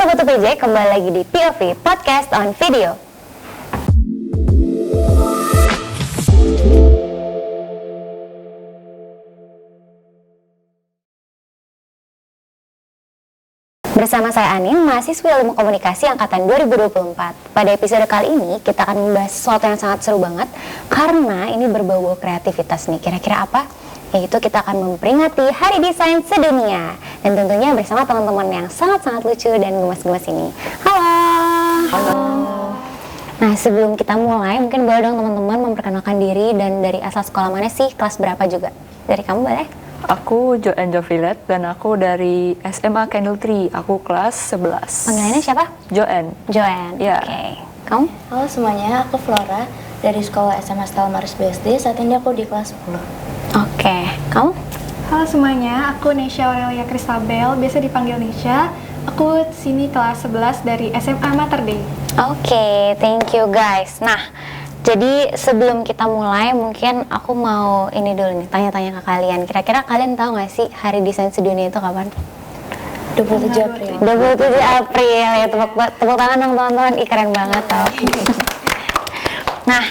Sobat UPJ, kembali lagi di POV Podcast on Video. Bersama saya Anin, mahasiswi Ilmu Komunikasi angkatan 2024. Pada episode kali ini kita akan membahas sesuatu yang sangat seru banget karena ini berbau kreativitas nih. Kira-kira apa? Yaitu kita akan memperingati Hari Desain Sedunia dan tentunya bersama teman-teman yang sangat-sangat lucu dan gemas-gemas ini. Halo. Halo. Nah, sebelum kita mulai, mungkin boleh dong teman-teman memperkenalkan diri dan dari asal sekolah mana sih, kelas berapa juga? Dari kamu boleh? Aku Joanne Jovilet dan aku dari SMA Candle Tree. Aku kelas 11. Panggilannya siapa? Joanne. Joanne. Ya. Oke. Kamu? Halo semuanya, aku Flora dari sekolah SMA Stella Maris BSD. Saat ini aku di kelas 10. Oke. Kamu? Halo semuanya, aku Nesha Aurelia Kristabel, biasa dipanggil Nesha. Aku sini kelas 11 dari SMA Mater Dei. Oke, thank you guys. Nah, jadi sebelum kita mulai, mungkin aku mau ini dulu nih, tanya-tanya ke kalian. Kira-kira kalian tahu nggak sih Hari Desain Sedunia itu kapan? 27 April. 27 April, ya tepuk tangan dong teman-teman, keren banget tau. Nah,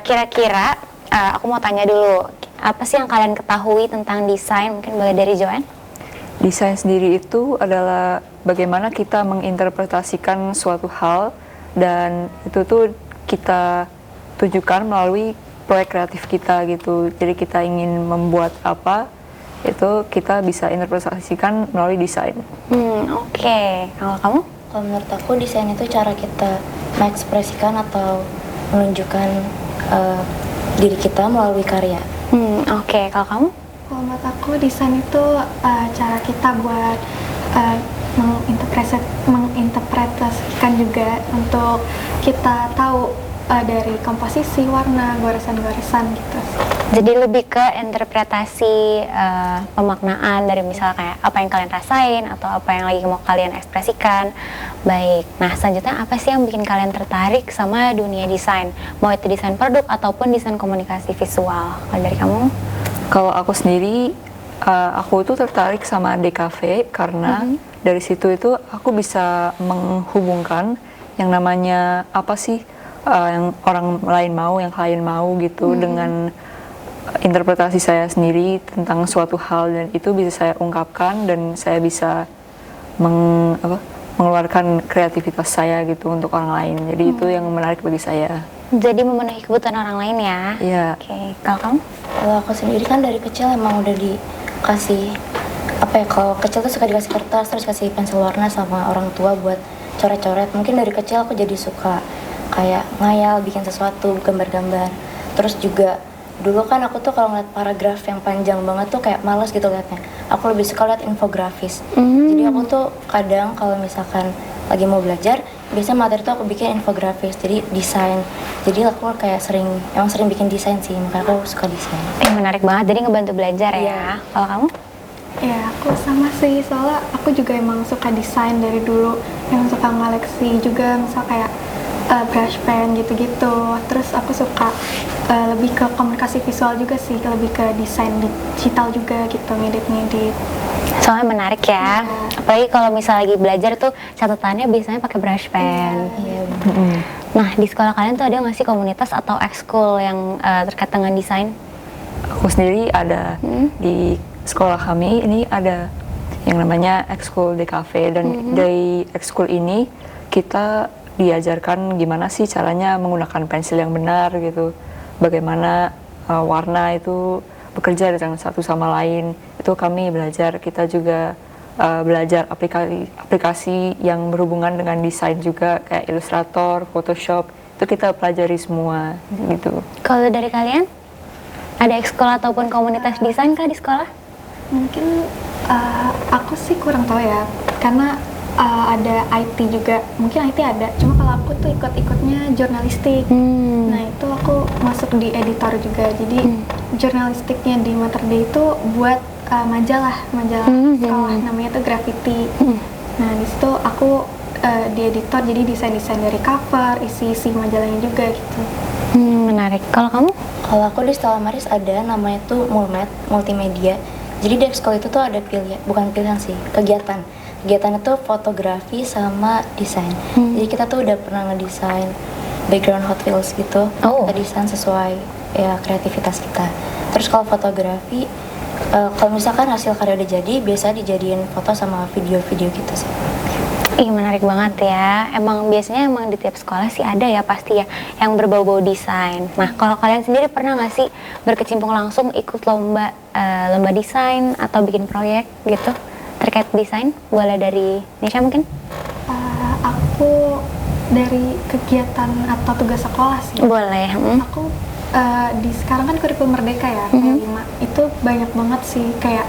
kira-kira aku mau tanya dulu, apa sih yang kalian ketahui tentang desain? Mungkin boleh dari Joanne? Desain sendiri itu adalah bagaimana kita menginterpretasikan suatu hal dan itu tuh kita tunjukkan melalui proyek kreatif kita gitu. Jadi kita ingin membuat apa, itu kita bisa interpretasikan melalui desain. Oke. Kalau kamu? Kalau menurut aku desain itu cara kita mengekspresikan atau menunjukkan diri kita melalui karya. Oke. Kalau kamu? Kalau menurut aku desain itu cara kita buat menginterpretasikan juga untuk kita tahu dari komposisi, warna, goresan-goresan gitu. Jadi lebih ke interpretasi pemaknaan dari misal kayak apa yang kalian rasain atau apa yang lagi mau kalian ekspresikan. Baik, nah selanjutnya apa sih yang bikin kalian tertarik sama dunia desain? Mau itu desain produk ataupun desain komunikasi visual? Kalau dari kamu? Kalau aku sendiri, aku itu tertarik sama DKV karena dari situ itu aku bisa menghubungkan yang namanya apa sih yang orang lain mau, yang klien mau gitu dengan interpretasi saya sendiri tentang suatu hal, dan itu bisa saya ungkapkan dan saya bisa mengeluarkan kreativitas saya gitu untuk orang lain. Jadi itu yang menarik bagi saya. Jadi memenuhi kebutuhan orang lain ya? Iya. Oke, kalau kamu? Kalau aku sendiri kan dari kecil emang udah dikasih kalau kecil tuh suka dikasih kertas terus kasih pensil warna sama orang tua buat coret-coret. Mungkin dari kecil aku jadi suka kayak ngayal bikin sesuatu, gambar-gambar. Terus juga dulu kan aku tuh kalau ngeliat paragraf yang panjang banget tuh kayak males gitu liatnya. Aku lebih suka liat infografis. Jadi aku tuh kadang kalau misalkan lagi mau belajar, biasanya materi tuh aku bikin infografis, jadi desain. Jadi aku kayak emang sering bikin desain sih, makanya aku suka desain. Menarik banget, jadi ngebantu belajar ya. Kalau kamu? Ya, aku sama sih, soalnya aku juga emang suka desain dari dulu. Emang suka ngoleksi juga, misal kayak brush pen gitu-gitu. Terus aku suka lebih ke komunikasi visual juga sih, lebih ke desain digital juga gitu, ngedit-ngedit. Soalnya menarik ya. Apalagi kalau misalnya lagi belajar tuh catatannya biasanya pakai brush pen. Nah, di sekolah kalian tuh ada nggak sih komunitas atau ekskul yang terkait dengan desain? Aku sendiri ada di sekolah kami ini ada yang namanya ekskul DKV, dan dari ekskul ini kita diajarkan gimana sih caranya menggunakan pensil yang benar gitu, bagaimana warna itu bekerja dengan satu sama lain. Itu kami belajar. Kita juga belajar aplikasi yang berhubungan dengan desain juga, kayak Illustrator, Photoshop. Itu kita pelajari semua gitu. Kalau dari kalian ada ekskul ataupun komunitas desain kah di sekolah? Mungkin aku sih kurang tahu ya, karena ada IT juga, mungkin IT ada, cuma kalau aku tuh ikut-ikutnya jurnalistik. Nah itu aku masuk di editor juga, jadi jurnalistiknya di Mater Dei itu buat majalah sekolah, namanya tuh Graffiti. Nah di situ aku di editor, jadi desain-desain dari cover, isi majalahnya juga gitu. Menarik. Kalau kamu? Kalau aku di Stella Maris ada namanya tuh Mulmed, multimedia. Jadi di ekskul itu tuh ada kegiatan. kegiatan itu fotografi sama desain. Jadi kita tuh udah pernah ngedesain background Hot Wheels gitu. Oh. Kita desain sesuai ya kreativitas kita. Terus kalau fotografi, kalau misalkan hasil karya udah jadi, biasa dijadiin foto sama video-video gitu sih. Ih, menarik banget ya. Biasanya di tiap sekolah sih ada ya pasti ya yang berbau-bau desain. Nah, kalau kalian sendiri pernah nggak sih berkecimpung langsung ikut lomba desain atau bikin proyek gitu terkait desain? Boleh dari Nisha mungkin? Aku dari kegiatan atau tugas sekolah sih. Boleh. Aku di sekarang kan kurikulum merdeka ya, P5 itu banyak banget sih, kayak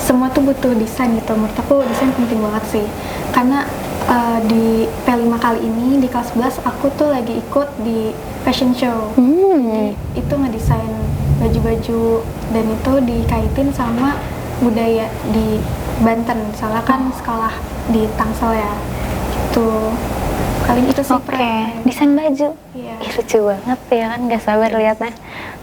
semua tuh butuh desain gitu. Menurut aku desain penting banget sih, karena di P5 kali ini di kelas 11 aku tuh lagi ikut di fashion show. Jadi itu ngedesain baju-baju dan itu dikaitin sama budaya di Banten, soalnya kan sekolah di Tangsel ya. Itu kali itu sih Oke, desain baju. Iya. Ih, lucu banget ya kan, gak sabar liatnya.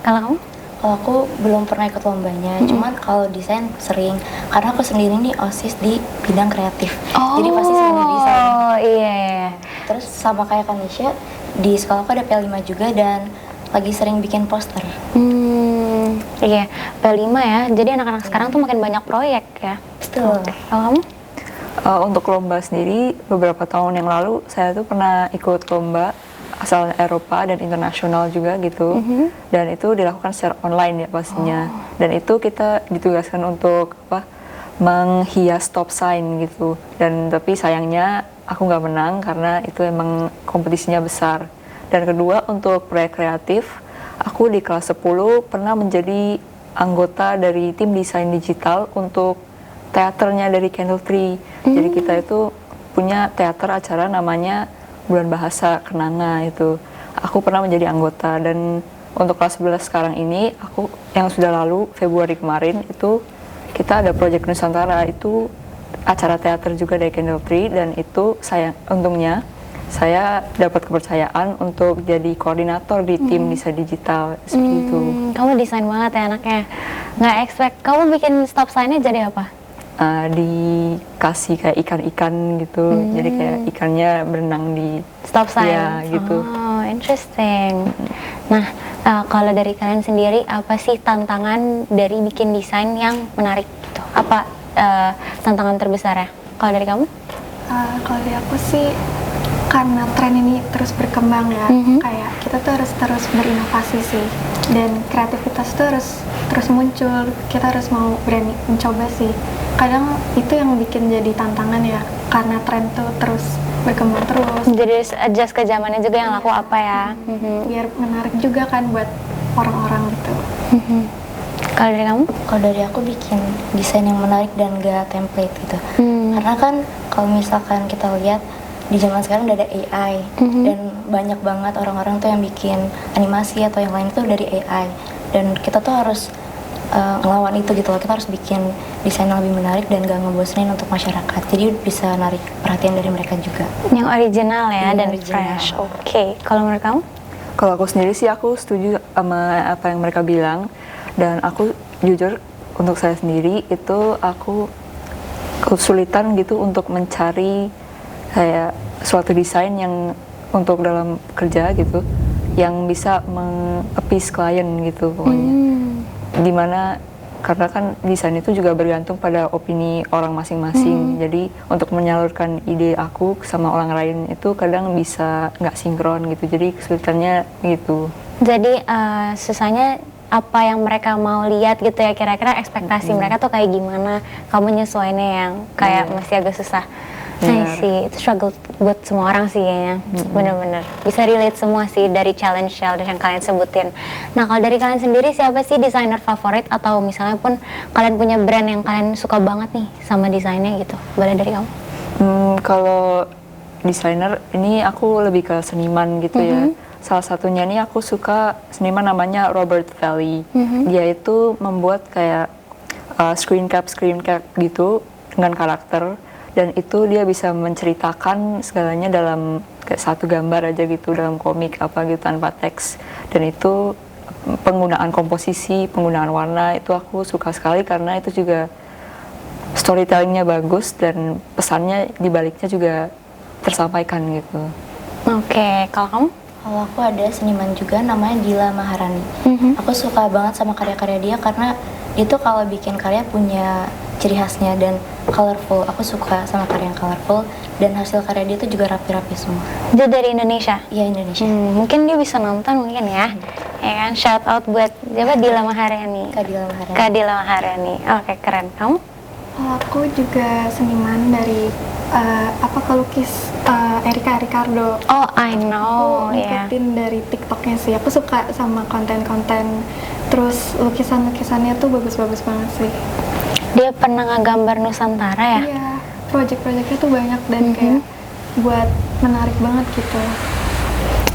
Kalau kamu? Kalau aku belum pernah ikut lombanya, cuman kalau desain sering, karena aku sendiri nih OSIS di bidang kreatif. Jadi pasti sering desain. Oh iya. Terus sama kayak Kanisha, di sekolah aku ada P5 juga dan lagi sering bikin poster. Iya, P5 ya. Jadi anak-anak sekarang tuh makin banyak proyek ya. Betul. Oke. Kalau kamu? Untuk lomba sendiri, beberapa tahun yang lalu saya tuh pernah ikut lomba asal Eropa dan internasional juga gitu. Dan itu dilakukan secara online ya pastinya. Dan itu kita ditugaskan untuk menghias stop sign gitu. Dan tapi sayangnya aku nggak menang karena itu emang kompetisinya besar. Dan kedua, untuk proyek kreatif, aku di kelas 10 pernah menjadi anggota dari tim desain digital untuk teaternya dari Candle Tree. Jadi kita itu punya teater acara namanya Bulan Bahasa Kenanga itu. Aku pernah menjadi anggota, dan untuk kelas 11 sekarang ini, aku yang sudah lalu Februari kemarin itu kita ada Project Nusantara, itu acara teater juga dari Candle Tree, dan itu untungnya saya dapat kepercayaan untuk jadi koordinator di tim desain digital seperti itu. Kamu desain banget ya anaknya. Nggak expect. Kamu bikin stop sign-nya jadi apa? Dikasih kayak ikan-ikan gitu, jadi kayak ikannya berenang di Stop sign. ya gitu. Oh, interesting. Nah, kalau dari kalian sendiri, apa sih tantangan dari bikin desain yang menarik gitu? Apa tantangan terbesarnya? Kalau dari kamu? Kalau dari aku sih, karena tren ini terus berkembang ya, kayak kita tuh harus terus berinovasi sih, dan kreativitas tuh harus terus muncul. Kita harus mau berani mencoba sih. Kadang itu yang bikin jadi tantangan ya, karena tren tuh terus berkembang terus. Jadi adjust ke zamannya juga yang laku apa ya? Biar menarik juga kan buat orang-orang gitu. Kalau dari kamu? Kalau dari aku bikin desain yang menarik dan gak template gitu. Karena kan kalau misalkan kita lihat di zaman sekarang udah ada AI, dan banyak banget orang-orang tuh yang bikin animasi atau yang lain itu dari AI, dan kita tuh harus ngelawan itu gitu loh. Kita harus bikin desain yang lebih menarik dan gak ngebosenin untuk masyarakat, jadi bisa narik perhatian dari mereka juga. Yang original ya, dan Original. fresh. Oke. Kalau menurut kamu? Kalau aku sendiri sih aku setuju sama apa yang mereka bilang, dan aku jujur untuk saya sendiri itu aku kesulitan gitu untuk mencari kayak suatu desain yang untuk dalam kerja gitu yang bisa meng-appease klien gitu pokoknya. Dimana karena kan desain itu juga bergantung pada opini orang masing-masing. Jadi untuk menyalurkan ide aku sama orang lain itu kadang bisa nggak sinkron gitu. Jadi kesulitannya gitu. Jadi susahnya apa yang mereka mau lihat gitu ya, kira-kira ekspektasi mereka tuh kayak gimana, kamu nyesuainya yang kayak masih agak susah. Nah sih, itu struggle buat semua orang sih kayaknya, bener-bener bisa relate semua sih dari challenge yang kalian sebutin. Nah kalau dari kalian sendiri, siapa sih desainer favorit, atau misalnya pun kalian punya brand yang kalian suka banget nih sama desainnya gitu? Boleh dari kamu? Kalau desainer ini aku lebih ke seniman gitu ya. Salah satunya nih aku suka seniman namanya Robert Valley. Dia itu membuat kayak screen cap gitu dengan karakter, dan itu dia bisa menceritakan segalanya dalam kayak satu gambar aja gitu, dalam komik apa gitu tanpa teks. Dan itu penggunaan komposisi, penggunaan warna itu aku suka sekali, karena itu juga storytellingnya bagus dan pesannya di baliknya juga tersampaikan gitu. Oke, kalau kamu? Kalau aku ada seniman juga namanya Dila Maharani. Aku suka banget sama karya-karya dia karena dia tuh kalau bikin karya punya ciri khasnya dan colorful. Aku suka sama karya yang colorful dan hasil karya dia tuh juga rapi-rapi semua. Dia dari Indonesia? Iya, Indonesia. Mungkin dia bisa nonton mungkin ya. Ya kan, shout out buat siapa? Dila Maharani. Kak Dila Maharani. Kak Dila Maharani. Oke, keren. Kamu? Kalau aku juga seniman dari pelukis Erika Ricardo. Oh, I know, Aku ya. ngikutin dari TikToknya sih. Aku suka sama konten-konten. Terus lukisan-lukisannya tuh bagus-bagus banget sih. Dia pernah ngegambar Nusantara ya? Iya, project-projectnya tuh banyak dan kayak buat menarik banget gitu.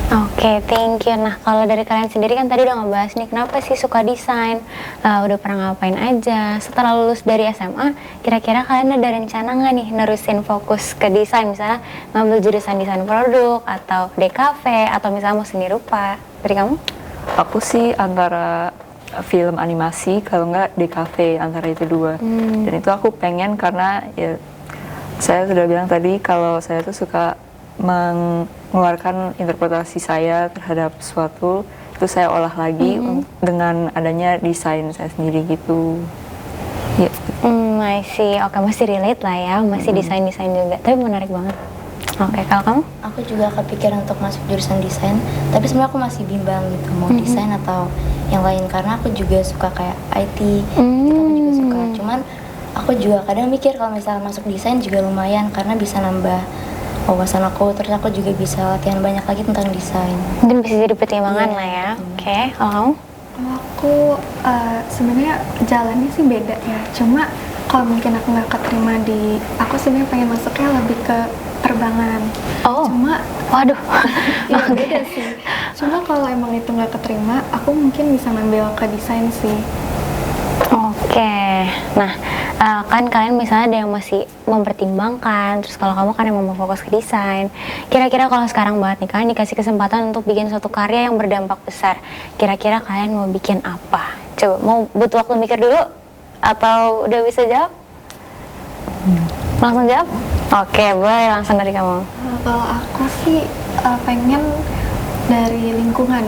Oke, thank you. Nah, kalau dari kalian sendiri kan tadi udah ngebahas nih, kenapa sih suka desain? Udah pernah ngapain aja? Setelah lulus dari SMA, kira-kira kalian ada rencana nggak nih nerusin fokus ke desain? Misalnya ngambil jurusan desain produk, atau DKV, atau misalnya mau seni rupa. Dari kamu? Aku sih antara film animasi, kalau nggak DKV, antara itu dua. Dan itu aku pengen karena ya saya sudah bilang tadi kalau saya tuh suka mengeluarkan interpretasi saya terhadap sesuatu, itu saya olah lagi dengan adanya desain saya sendiri gitu. Ya. Masih, oke, masih relate lah ya, masih desain-desain juga. Tapi menarik banget. Oke, kalau kamu? Aku juga kepikiran untuk masuk jurusan desain, tapi sebenarnya aku masih bimbang gitu mau desain atau yang lain karena aku juga suka kayak IT, gitu aku juga suka. Cuman aku juga kadang mikir kalau misalnya masuk desain juga lumayan karena bisa nambah wawasan aku, terus aku juga bisa latihan banyak lagi tentang desain. Mungkin bisa jadi pertimbangan lah ya. Oke, kalau kamu? Kalau aku sebenarnya jalannya sih beda ya. Cuma kalau mungkin aku nggak keterima di, aku sebenarnya pengen masuknya lebih ke penerbangan. Oh. Cuma Waduh. ya beda sih. Cuma kalau emang itu nggak keterima, aku mungkin bisa ngambil ke desain sih. Oke, nah kan kalian misalnya ada yang masih mempertimbangkan, terus kalau kamu kan yang mau fokus ke desain. Kira-kira kalau sekarang banget nih kalian dikasih kesempatan untuk bikin suatu karya yang berdampak besar, kira-kira kalian mau bikin apa? Coba, mau butuh waktu mikir dulu atau udah bisa jawab? Langsung jawab? Oke, boleh langsung dari kamu. Kalau aku sih pengen dari lingkungan.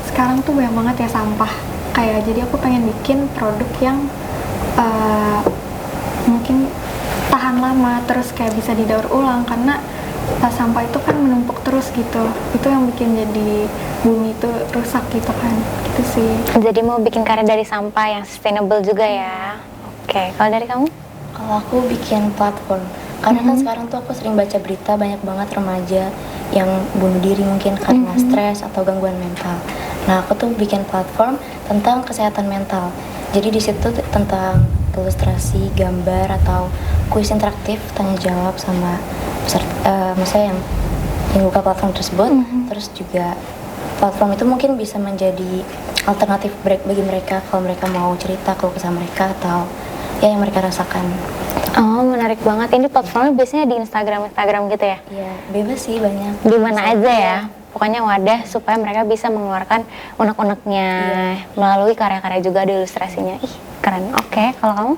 Sekarang tuh banyak banget ya sampah. Kayak jadi aku pengen bikin produk yang mungkin tahan lama, terus kayak bisa didaur ulang karena sampah itu kan menumpuk terus gitu. Itu yang bikin jadi bumi itu rusak gitu kan. Gitu sih. Jadi mau bikin karya dari sampah yang sustainable juga ya. Oke, kalau dari kamu? Kalau aku bikin platform, karena kan sekarang tuh aku sering baca berita banyak banget remaja yang bunuh diri mungkin karena stres atau gangguan mental. Nah, aku tuh bikin platform tentang kesehatan mental. Jadi di situ tentang ilustrasi, gambar atau kuis interaktif, tanya jawab sama misalnya yang buka platform tersebut. Terus juga platform itu mungkin bisa menjadi alternatif bagi mereka kalau mereka mau cerita keluh kesah mereka atau ya yang mereka rasakan. Oh, menarik banget. Ini platformnya biasanya di Instagram gitu ya? Iya, bebas sih banyak. Di mana aja ya? Pokoknya wadah supaya mereka bisa mengeluarkan unek-uneknya melalui karya-karya juga di ilustrasinya. Ih, keren. Oke, kalau kamu?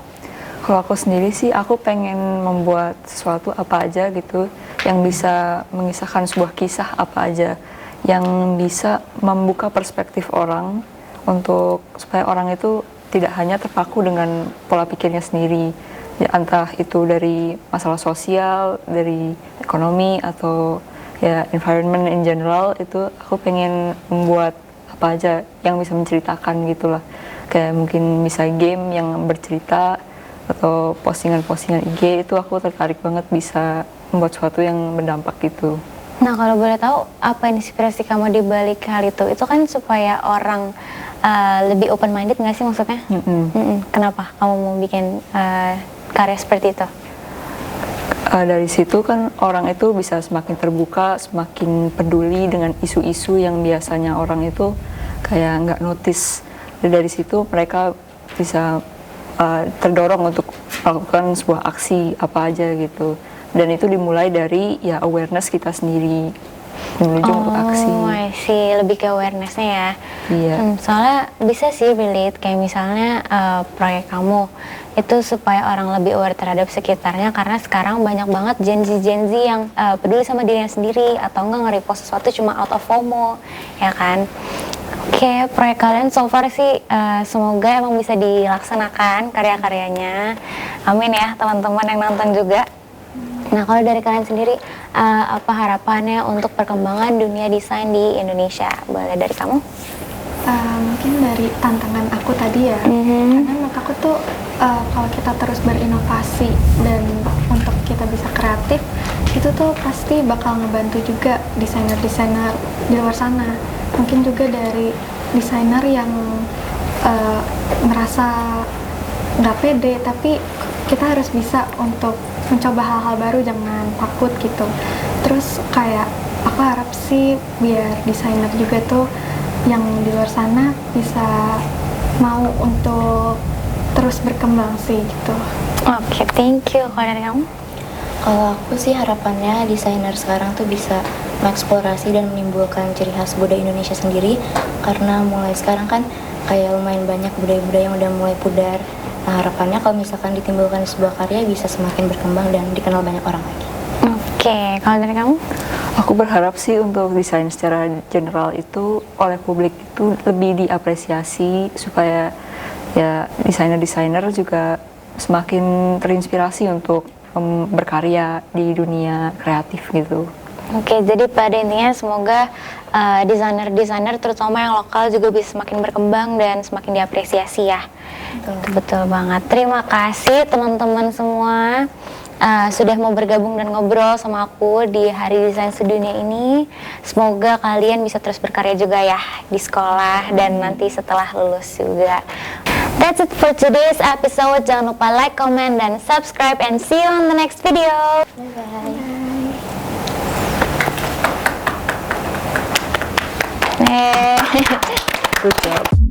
Kalau aku sendiri sih, aku pengen membuat sesuatu apa aja gitu yang bisa mengisahkan sebuah kisah apa aja, yang bisa membuka perspektif orang untuk supaya orang itu tidak hanya terpaku dengan pola pikirnya sendiri, ya, entah itu dari masalah sosial, dari ekonomi atau ya environment in general. Itu aku pengen membuat apa aja yang bisa menceritakan gitulah, kayak mungkin bisa game yang bercerita atau postingan-postingan IG. Itu aku tertarik banget bisa membuat sesuatu yang berdampak gitu. Nah, kalau boleh tahu apa inspirasi kamu di balik hal itu? Itu kan supaya orang lebih open minded nggak sih maksudnya? Kenapa kamu mau bikin karya seperti itu? Dari situ kan orang itu bisa semakin terbuka, semakin peduli dengan isu-isu yang biasanya orang itu kayak nggak notice. Dari situ mereka bisa terdorong untuk melakukan sebuah aksi apa aja gitu. Dan itu dimulai dari ya awareness kita sendiri. menuju untuk aksi. I see. Lebih ke awareness-nya ya. Iya. Soalnya bisa sih relate kayak misalnya proyek kamu itu supaya orang lebih aware terhadap sekitarnya, karena sekarang banyak banget Gen Z yang peduli sama dirinya sendiri atau enggak nge-repost sesuatu cuma out of FOMO, ya kan? Oke, proyek kalian so far sih semoga emang bisa dilaksanakan karya-karyanya. Amin ya teman-teman yang nonton juga. Nah, kalau dari kalian sendiri apa harapannya untuk perkembangan dunia desain di Indonesia? Boleh dari kamu? Mungkin dari tantangan aku tadi ya, karena menurut aku tuh kalau kita terus berinovasi dan untuk kita bisa kreatif, itu tuh pasti bakal ngebantu juga desainer-desainer di luar sana. Mungkin juga dari desainer yang merasa nggak pede, tapi kita harus bisa untuk mencoba hal-hal baru, jangan takut gitu. Terus kayak aku harap sih biar desainer juga tuh yang di luar sana bisa mau untuk terus berkembang sih gitu. Oke, thank you. Kalau dari kamu? Kalau aku sih harapannya desainer sekarang tuh bisa mengeksplorasi dan menimbulkan ciri khas budaya Indonesia sendiri, karena mulai sekarang kan kayak lumayan banyak budaya-budaya yang udah mulai pudar. Nah, harapannya kalau misalkan ditimbulkan sebuah karya bisa semakin berkembang dan dikenal banyak orang lagi. Oke, kalau dari kamu? Aku berharap sih untuk desain secara general itu oleh publik itu lebih diapresiasi, supaya ya desainer-desainer juga semakin terinspirasi untuk berkarya di dunia kreatif gitu. Oke, jadi pada intinya semoga desainer-desainer terutama yang lokal juga bisa semakin berkembang dan semakin diapresiasi ya. Betul banget. Terima kasih teman-teman semua sudah mau bergabung dan ngobrol sama aku di Hari Desain Sedunia ini. Semoga kalian bisa terus berkarya juga ya di sekolah dan nanti setelah lulus juga. That's it for today's episode. Jangan lupa like, comment, dan subscribe, and see you on the next video. Bye-bye. Bye. Good job.